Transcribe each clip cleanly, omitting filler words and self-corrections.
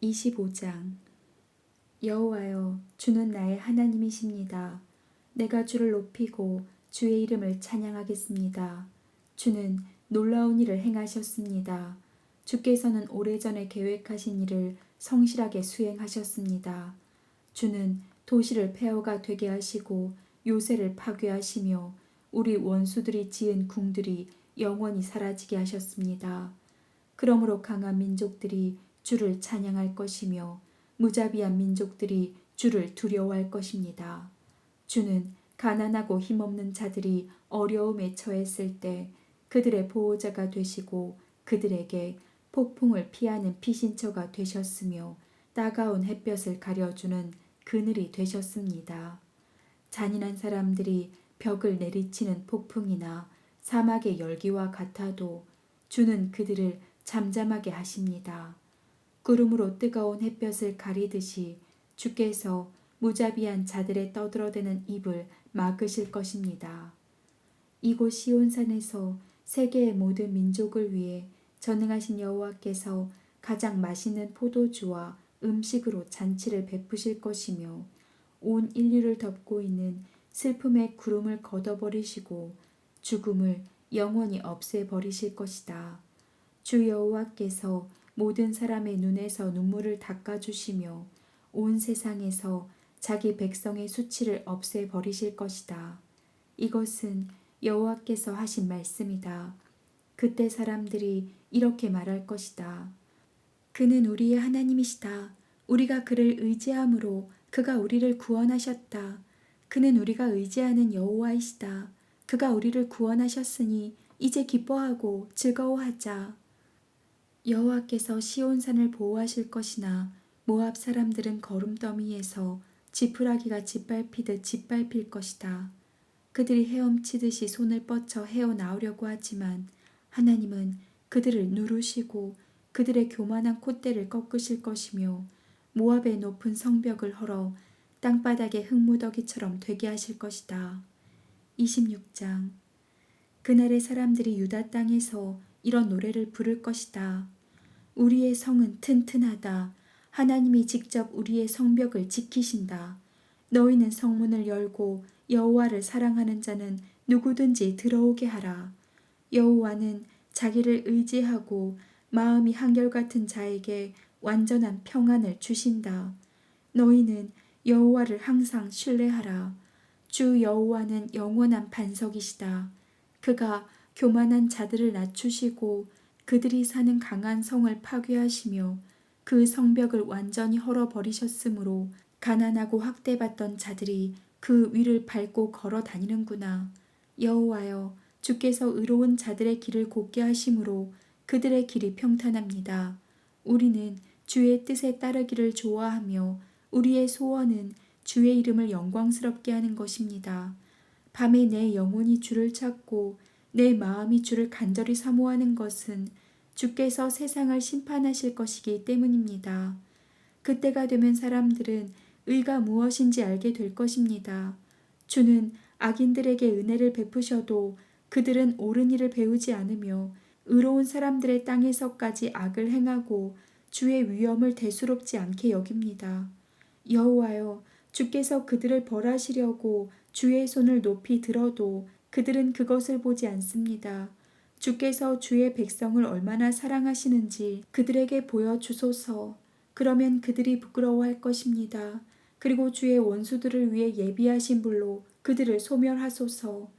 25장. 여호와여, 주는 나의 하나님이십니다. 내가 주를 높이고 주의 이름을 찬양하겠습니다. 주는 놀라운 일을 행하셨습니다. 주께서는 오래전에 계획하신 일을 성실하게 수행하셨습니다. 주는 도시를 폐허가 되게 하시고 요새를 파괴하시며 우리 원수들이 지은 궁들이 영원히 사라지게 하셨습니다. 그러므로 강한 민족들이 주를 찬양할 것이며 무자비한 민족들이 주를 두려워할 것입니다. 주는 가난하고 힘없는 자들이 어려움에 처했을 때 그들의 보호자가 되시고 그들에게 폭풍을 피하는 피신처가 되셨으며 따가운 햇볕을 가려주는 그늘이 되셨습니다. 잔인한 사람들이 벽을 내리치는 폭풍이나 사막의 열기와 같아도 주는 그들을 잠잠하게 하십니다. 구름으로 뜨거운 햇볕을 가리듯이 주께서 무자비한 자들의 떠들어대는 입을 막으실 것입니다. 이곳 시온산에서 세계의 모든 민족을 위해 전능하신 여호와께서 가장 맛있는 포도주와 음식으로 잔치를 베푸실 것이며 온 인류를 덮고 있는 슬픔의 구름을 걷어버리시고 죽음을 영원히 없애버리실 것이다. 주 여호와께서 모든 사람의 눈에서 눈물을 닦아주시며 온 세상에서 자기 백성의 수치를 없애버리실 것이다. 이것은 여호와께서 하신 말씀이다. 그때 사람들이 이렇게 말할 것이다. 그는 우리의 하나님이시다. 우리가 그를 의지함으로 그가 우리를 구원하셨다. 그는 우리가 의지하는 여호와이시다. 그가 우리를 구원하셨으니 이제 기뻐하고 즐거워하자. 여호와께서 시온산을 보호하실 것이나 모압 사람들은 거름더미에서 지푸라기가 짓밟히듯 짓밟힐 것이다. 그들이 헤엄치듯이 손을 뻗쳐 헤어나오려고 하지만 하나님은 그들을 누르시고 그들의 교만한 콧대를 꺾으실 것이며 모압의 높은 성벽을 헐어 땅바닥의 흙무더기처럼 되게 하실 것이다. 26장. 그날의 사람들이 유다 땅에서 이런 노래를 부를 것이다. 우리의 성은 튼튼하다. 하나님이 직접 우리의 성벽을 지키신다. 너희는 성문을 열고 여호와를 사랑하는 자는 누구든지 들어오게 하라. 여호와는 자기를 의지하고 마음이 한결같은 자에게 완전한 평안을 주신다. 너희는 여호와를 항상 신뢰하라. 주 여호와는 영원한 반석이시다. 그가 교만한 자들을 낮추시고 그들이 사는 강한 성을 파괴하시며 그 성벽을 완전히 헐어버리셨으므로 가난하고 학대받던 자들이 그 위를 밟고 걸어 다니는구나. 여호와여, 주께서 의로운 자들의 길을 곱게 하심으로 그들의 길이 평탄합니다. 우리는 주의 뜻에 따르기를 좋아하며 우리의 소원은 주의 이름을 영광스럽게 하는 것입니다. 밤에 내 영혼이 주를 찾고 내 마음이 주를 간절히 사모하는 것은 주께서 세상을 심판하실 것이기 때문입니다. 그때가 되면 사람들은 의가 무엇인지 알게 될 것입니다. 주는 악인들에게 은혜를 베푸셔도 그들은 옳은 일을 배우지 않으며 의로운 사람들의 땅에서까지 악을 행하고 주의 위엄을 대수롭지 않게 여깁니다. 여호와여, 주께서 그들을 벌하시려고 주의 손을 높이 들어도 그들은 그것을 보지 않습니다. 주께서 주의 백성을 얼마나 사랑하시는지 그들에게 보여주소서. 그러면 그들이 부끄러워할 것입니다. 그리고 주의 원수들을 위해 예비하신 불로 그들을 소멸하소서.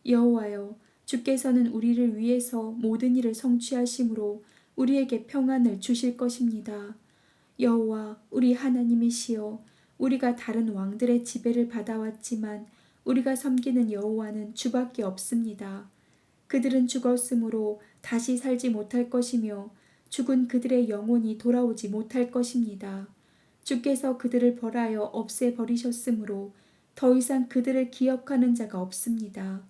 여호와여, 주께서는 우리를 위해서 모든 일을 성취하심으로 우리에게 평안을 주실 것입니다. 여호와, 우리 하나님이시여, 우리가 다른 왕들의 지배를 받아왔지만 우리가 섬기는 여호와는 주밖에 없습니다. 그들은 죽었으므로 다시 살지 못할 것이며 죽은 그들의 영혼이 돌아오지 못할 것입니다. 주께서 그들을 벌하여 없애버리셨으므로 더 이상 그들을 기억하는 자가 없습니다.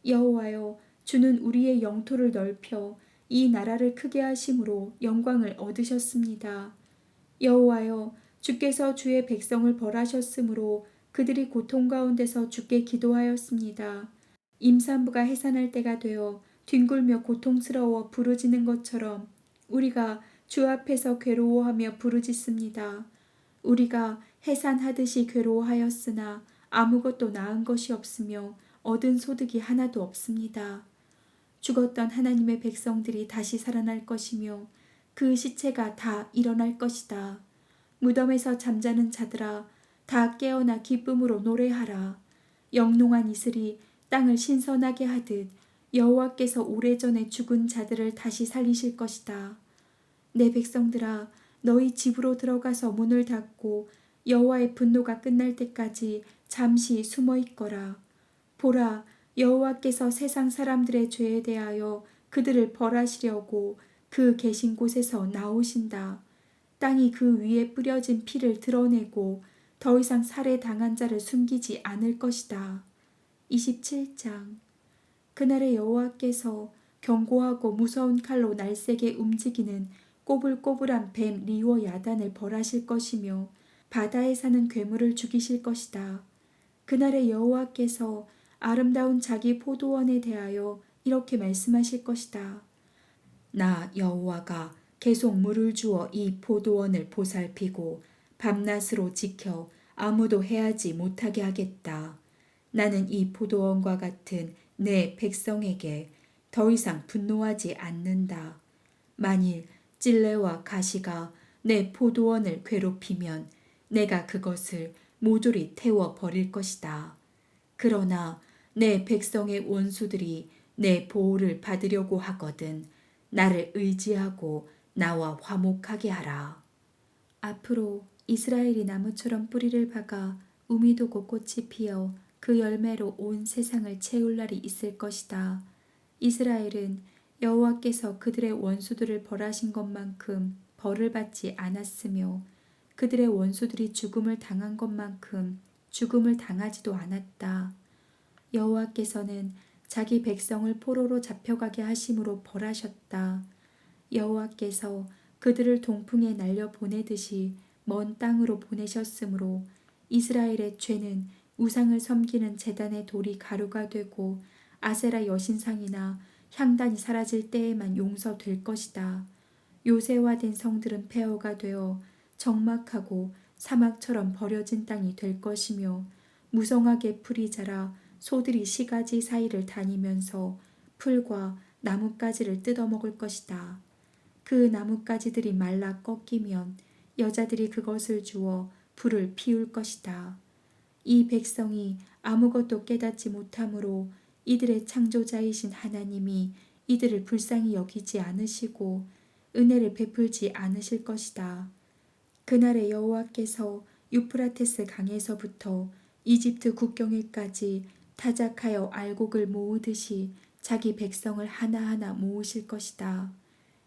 여호와여, 주는 우리의 영토를 넓혀 이 나라를 크게 하심으로 영광을 얻으셨습니다. 여호와여, 주께서 주의 백성을 벌하셨으므로 그들이 고통 가운데서 주께 기도하였습니다. 임산부가 해산할 때가 되어 뒹굴며 고통스러워 부르짖는 것처럼 우리가 주 앞에서 괴로워하며 부르짖습니다. 우리가 해산하듯이 괴로워하였으나 아무것도 낳은 것이 없으며 얻은 소득이 하나도 없습니다. 죽었던 하나님의 백성들이 다시 살아날 것이며 그 시체가 다 일어날 것이다. 무덤에서 잠자는 자들아, 다 깨어나 기쁨으로 노래하라. 영롱한 이슬이 땅을 신선하게 하듯 여호와께서 오래전에 죽은 자들을 다시 살리실 것이다. 내 백성들아, 너희 집으로 들어가서 문을 닫고 여호와의 분노가 끝날 때까지 잠시 숨어 있거라. 보라, 여호와께서 세상 사람들의 죄에 대하여 그들을 벌하시려고 그 계신 곳에서 나오신다. 땅이 그 위에 뿌려진 피를 드러내고 더 이상 살해당한 자를 숨기지 않을 것이다. 27장. 그날에 여호와께서 견고하고 무서운 칼로 날쌔게 움직이는 꼬불꼬불한 뱀 리워 야단을 벌하실 것이며 바다에 사는 괴물을 죽이실 것이다. 그날에 여호와께서 아름다운 자기 포도원에 대하여 이렇게 말씀하실 것이다. 나 여호와가 계속 물을 주어 이 포도원을 보살피고 밤낮으로 지켜 아무도 해하지 못하게 하겠다. 나는 이 포도원과 같은 내 백성에게 더 이상 분노하지 않는다. 만일 찔레와 가시가 내 포도원을 괴롭히면 내가 그것을 모조리 태워 버릴 것이다. 그러나 내 백성의 원수들이 내 보호를 받으려고 하거든 나를 의지하고 나와 화목하게 하라. 앞으로 이스라엘이 나무처럼 뿌리를 박아 우미도고 꽃이 피어 그 열매로 온 세상을 채울 날이 있을 것이다. 이스라엘은 여호와께서 그들의 원수들을 벌하신 것만큼 벌을 받지 않았으며 그들의 원수들이 죽음을 당한 것만큼 죽음을 당하지도 않았다. 여호와께서는 자기 백성을 포로로 잡혀가게 하심으로 벌하셨다. 여호와께서 그들을 동풍에 날려 보내듯이 먼 땅으로 보내셨으므로 이스라엘의 죄는 우상을 섬기는 제단의 돌이 가루가 되고 아세라 여신상이나 향단이 사라질 때에만 용서될 것이다. 요새화된 성들은 폐허가 되어 적막하고 사막처럼 버려진 땅이 될 것이며 무성하게 풀이 자라 소들이 시가지 사이를 다니면서 풀과 나뭇가지를 뜯어먹을 것이다. 그 나뭇가지들이 말라 꺾이면 여자들이 그것을 주워 불을 피울 것이다. 이 백성이 아무것도 깨닫지 못하므로 이들의 창조자이신 하나님이 이들을 불쌍히 여기지 않으시고 은혜를 베풀지 않으실 것이다. 그날에 여호와께서 유프라테스 강에서부터 이집트 국경에까지 타작하여 알곡을 모으듯이 자기 백성을 하나하나 모으실 것이다.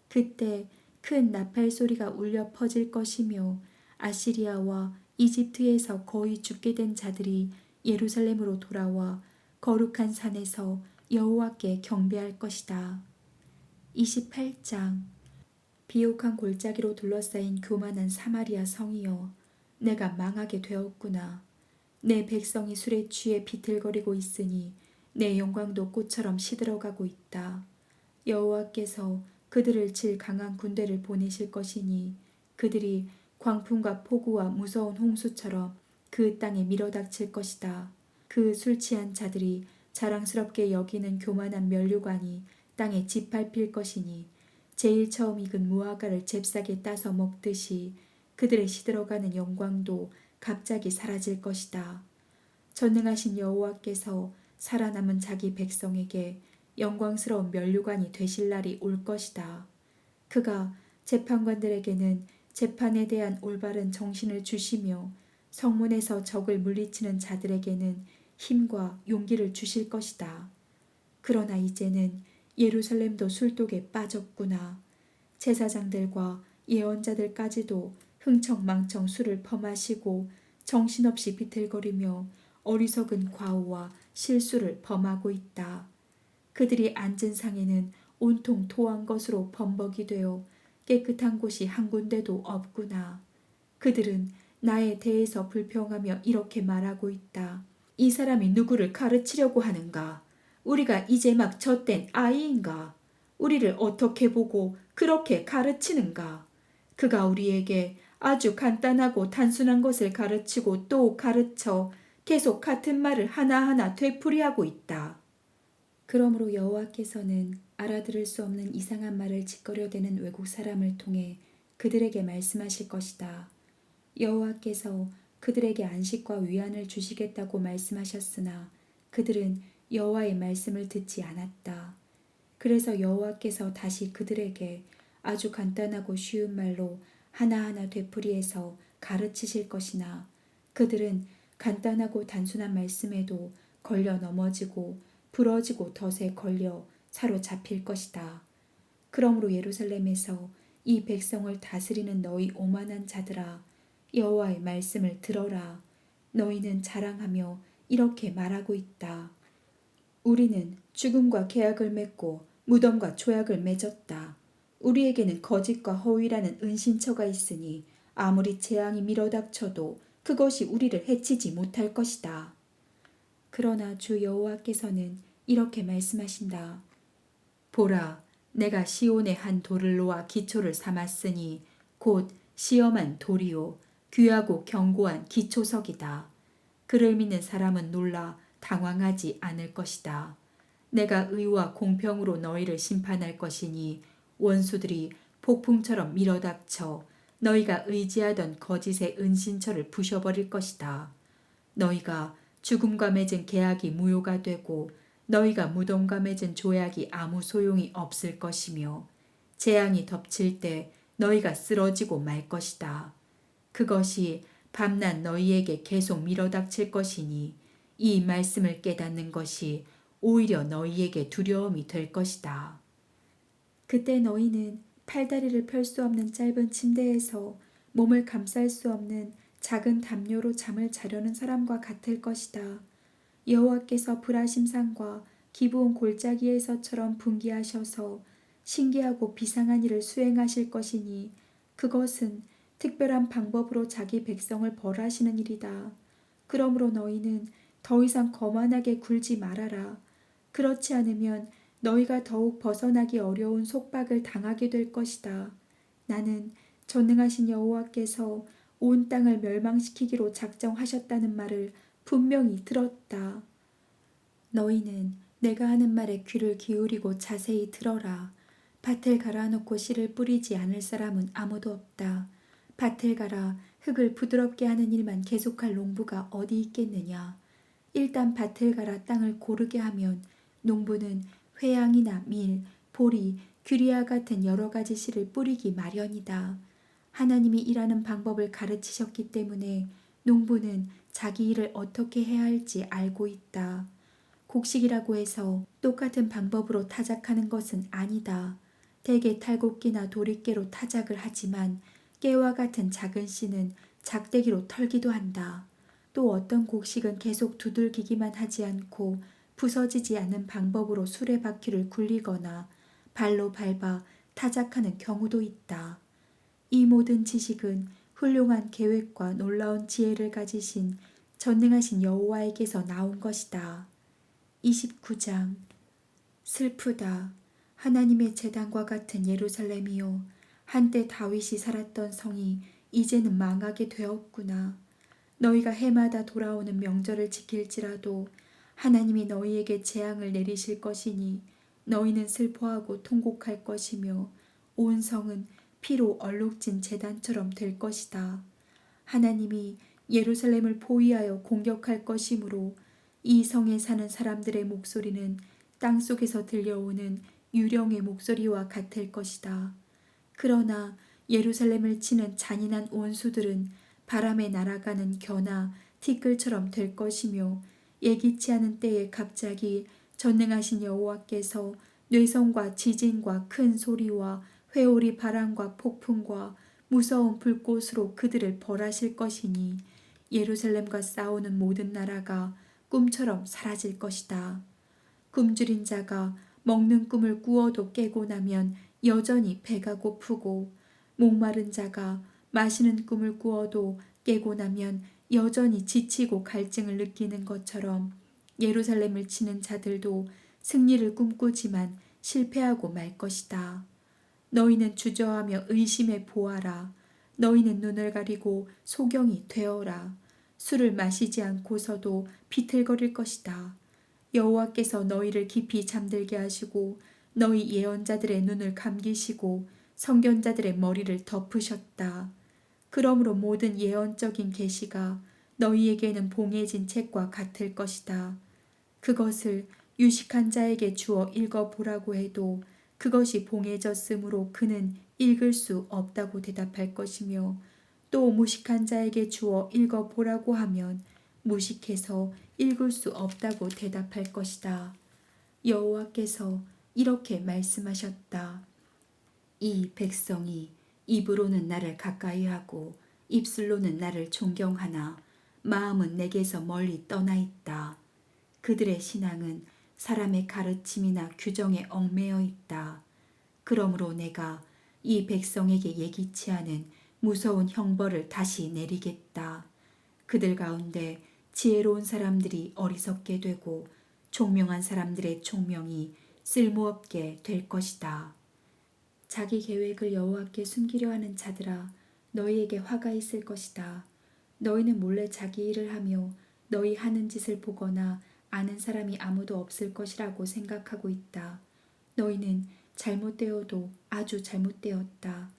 그때 큰 나팔 소리가 울려 퍼질 것이며 아시리아와 이집트에서 거의 죽게 된 자들이 예루살렘으로 돌아와 거룩한 산에서 여호와께 경배할 것이다. 28장. 비옥한 골짜기로 둘러싸인 교만한 사마리아 성이여, 내가 망하게 되었구나. 내 백성이 술에 취해 비틀거리고 있으니 내 영광도 꽃처럼 시들어가고 있다. 여호와께서 그들을 칠 강한 군대를 보내실 것이니 그들이 광풍과 폭우와 무서운 홍수처럼 그 땅에 밀어닥칠 것이다. 그 술 취한 자들이 자랑스럽게 여기는 교만한 면류관이 땅에 짓밟힐 것이니 제일 처음 익은 무화과를 잽싸게 따서 먹듯이 그들의 시들어가는 영광도 갑자기 사라질 것이다. 전능하신 여호와께서 살아남은 자기 백성에게 영광스러운 면류관이 되실 날이 올 것이다. 그가 재판관들에게는 재판에 대한 올바른 정신을 주시며 성문에서 적을 물리치는 자들에게는 힘과 용기를 주실 것이다. 그러나 이제는 예루살렘도 술독에 빠졌구나. 제사장들과 예언자들까지도 흥청망청 술을 퍼마시고 정신없이 비틀거리며 어리석은 과오와 실수를 범하고 있다. 그들이 앉은 상에는 온통 토한 것으로 범벅이 되어 깨끗한 곳이 한 군데도 없구나. 그들은 나에 대해서 불평하며 이렇게 말하고 있다. 이 사람이 누구를 가르치려고 하는가? 우리가 이제 막 젖된 아이인가? 우리를 어떻게 보고 그렇게 가르치는가? 그가 우리에게 아주 간단하고 단순한 것을 가르치고 또 가르쳐 계속 같은 말을 하나하나 되풀이하고 있다. 그러므로 여호와께서는 알아들을 수 없는 이상한 말을 짓거려대는 외국 사람을 통해 그들에게 말씀하실 것이다. 여호와께서 그들에게 안식과 위안을 주시겠다고 말씀하셨으나 그들은 여호와의 말씀을 듣지 않았다. 그래서 여호와께서 다시 그들에게 아주 간단하고 쉬운 말로 하나하나 되풀이해서 가르치실 것이나 그들은 간단하고 단순한 말씀에도 걸려 넘어지고 부러지고 덫에 걸려 사로잡힐 것이다. 그러므로 예루살렘에서 이 백성을 다스리는 너희 오만한 자들아, 여호와의 말씀을 들어라. 너희는 자랑하며 이렇게 말하고 있다. 우리는 죽음과 계약을 맺고 무덤과 조약을 맺었다. 우리에게는 거짓과 허위라는 은신처가 있으니 아무리 재앙이 밀어닥쳐도 그것이 우리를 해치지 못할 것이다. 그러나 주 여호와께서는 이렇게 말씀하신다. 보라, 내가 시온의 한 돌을 놓아 기초를 삼았으니 곧 시험한 돌이요 귀하고 견고한 기초석이다. 그를 믿는 사람은 놀라 당황하지 않을 것이다. 내가 의와 공평으로 너희를 심판할 것이니 원수들이 폭풍처럼 밀어닥쳐 너희가 의지하던 거짓의 은신처를 부셔버릴 것이다. 너희가 죽음과 맺은 계약이 무효가 되고 너희가 무덤과 맺은 조약이 아무 소용이 없을 것이며 재앙이 덮칠 때 너희가 쓰러지고 말 것이다. 그것이 밤낮 너희에게 계속 밀어닥칠 것이니 이 말씀을 깨닫는 것이 오히려 너희에게 두려움이 될 것이다. 그때 너희는 팔다리를 펼 수 없는 짧은 침대에서 몸을 감쌀 수 없는 작은 담요로 잠을 자려는 사람과 같을 것이다. 여호와께서 불화심상과 기부온 골짜기에서처럼 분기하셔서 신기하고 비상한 일을 수행하실 것이니 그것은 특별한 방법으로 자기 백성을 벌하시는 일이다. 그러므로 너희는 더 이상 거만하게 굴지 말아라. 그렇지 않으면 너희가 더욱 벗어나기 어려운 속박을 당하게 될 것이다. 나는 전능하신 여호와께서 온 땅을 멸망시키기로 작정하셨다는 말을 분명히 들었다. 너희는 내가 하는 말에 귀를 기울이고 자세히 들어라. 밭을 갈아놓고 씨를 뿌리지 않을 사람은 아무도 없다. 밭을 갈아 흙을 부드럽게 하는 일만 계속할 농부가 어디 있겠느냐. 일단 밭을 갈아 땅을 고르게 하면 농부는 회양이나 밀, 보리, 규리와 같은 여러 가지 씨를 뿌리기 마련이다. 하나님이 일하는 방법을 가르치셨기 때문에 농부는 자기 일을 어떻게 해야 할지 알고 있다. 곡식이라고 해서 똑같은 방법으로 타작하는 것은 아니다. 대개 탈곡기나 도리깨로 타작을 하지만 깨와 같은 작은 씨는 작대기로 털기도 한다. 또 어떤 곡식은 계속 두들기기만 하지 않고 부서지지 않는 방법으로 수레바퀴를 굴리거나 발로 밟아 타작하는 경우도 있다. 이 모든 지식은 훌륭한 계획과 놀라운 지혜를 가지신 전능하신 여호와에게서 나온 것이다. 29장. 슬프다. 하나님의 제단과 같은 예루살렘이요. 한때 다윗이 살았던 성이 이제는 망하게 되었구나. 너희가 해마다 돌아오는 명절을 지킬지라도 하나님이 너희에게 재앙을 내리실 것이니 너희는 슬퍼하고 통곡할 것이며 온 성은 피로 얼룩진 제단처럼 될 것이다. 하나님이 예루살렘을 포위하여 공격할 것이므로 이 성에 사는 사람들의 목소리는 땅속에서 들려오는 유령의 목소리와 같을 것이다. 그러나 예루살렘을 치는 잔인한 원수들은 바람에 날아가는 겨나 티끌처럼 될 것이며 예기치 않은 때에 갑자기 전능하신 여호와께서 뇌성과 지진과 큰 소리와 회오리 바람과 폭풍과 무서운 불꽃으로 그들을 벌하실 것이니 예루살렘과 싸우는 모든 나라가 꿈처럼 사라질 것이다. 굶주린 자가 먹는 꿈을 꾸어도 깨고 나면 여전히 배가 고프고 목마른 자가 마시는 꿈을 꾸어도 깨고 나면 여전히 지치고 갈증을 느끼는 것처럼 예루살렘을 치는 자들도 승리를 꿈꾸지만 실패하고 말 것이다. 너희는 주저하며 의심해 보아라. 너희는 눈을 가리고 소경이 되어라. 술을 마시지 않고서도 비틀거릴 것이다. 여호와께서 너희를 깊이 잠들게 하시고 너희 예언자들의 눈을 감기시고 선견자들의 머리를 덮으셨다. 그러므로 모든 예언적인 계시가 너희에게는 봉해진 책과 같을 것이다. 그것을 유식한 자에게 주어 읽어보라고 해도 그것이 봉해졌으므로 그는 읽을 수 없다고 대답할 것이며, 또 무식한 자에게 주어 읽어보라고 하면 무식해서 읽을 수 없다고 대답할 것이다. 여호와께서 이렇게 말씀하셨다. 이 백성이 입으로는 나를 가까이하고 입술로는 나를 존경하나 마음은 내게서 멀리 떠나 있다. 그들의 신앙은 사람의 가르침이나 규정에 얽매여 있다. 그러므로 내가 이 백성에게 예기치 않은 무서운 형벌을 다시 내리겠다. 그들 가운데 지혜로운 사람들이 어리석게 되고 총명한 사람들의 총명이 쓸모없게 될 것이다. 자기 계획을 여호와께 숨기려 하는 자들아, 너희에게 화가 있을 것이다. 너희는 몰래 자기 일을 하며 너희 하는 짓을 보거나 아는 사람이 아무도 없을 것이라고 생각하고 있다. 너희는 잘못되어도 아주 잘못되었다.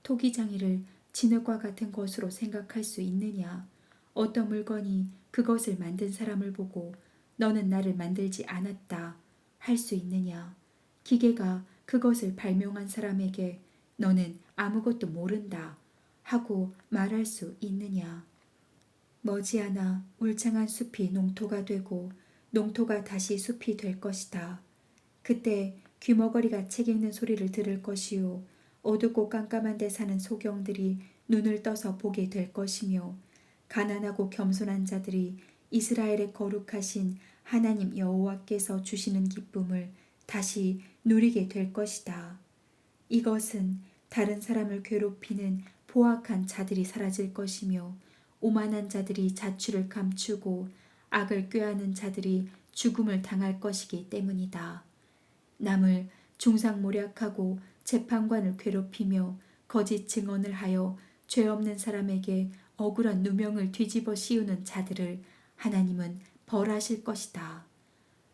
토기장이를 진흙과 같은 것으로 생각할 수 있느냐? 어떤 물건이 그것을 만든 사람을 보고 너는 나를 만들지 않았다 할 수 있느냐? 기계가 그것을 발명한 사람에게 너는 아무것도 모른다 하고 말할 수 있느냐? 머지않아 울창한 숲이 농토가 되고 농토가 다시 숲이 될 것이다. 그때 귀머거리가 책 읽는 소리를 들을 것이요 어둡고 깜깜한 데 사는 소경들이 눈을 떠서 보게 될 것이며, 가난하고 겸손한 자들이 이스라엘의 거룩하신 하나님 여호와께서 주시는 기쁨을 다시 누리게 될 것이다. 이것은 다른 사람을 괴롭히는 포악한 자들이 사라질 것이며, 오만한 자들이 자취를 감추고 악을 꾀하는 자들이 죽음을 당할 것이기 때문이다. 남을 중상모략하고 재판관을 괴롭히며 거짓 증언을 하여 죄 없는 사람에게 억울한 누명을 뒤집어 씌우는 자들을 하나님은 벌하실 것이다.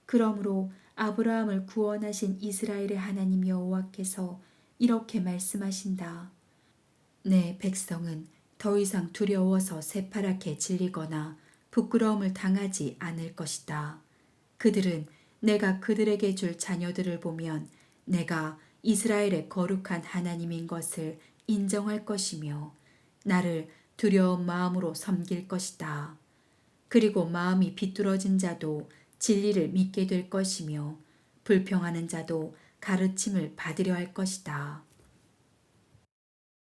그러므로 아브라함을 구원하신 이스라엘의 하나님 여호와께서 이렇게 말씀하신다. 내 백성은 더 이상 두려워서 새파랗게 질리거나 부끄러움을 당하지 않을 것이다. 그들은 내가 그들에게 줄 자녀들을 보면 내가 이스라엘의 거룩한 하나님인 것을 인정할 것이며 나를 두려운 마음으로 섬길 것이다. 그리고 마음이 비뚤어진 자도 진리를 믿게 될 것이며 불평하는 자도 가르침을 받으려 할 것이다.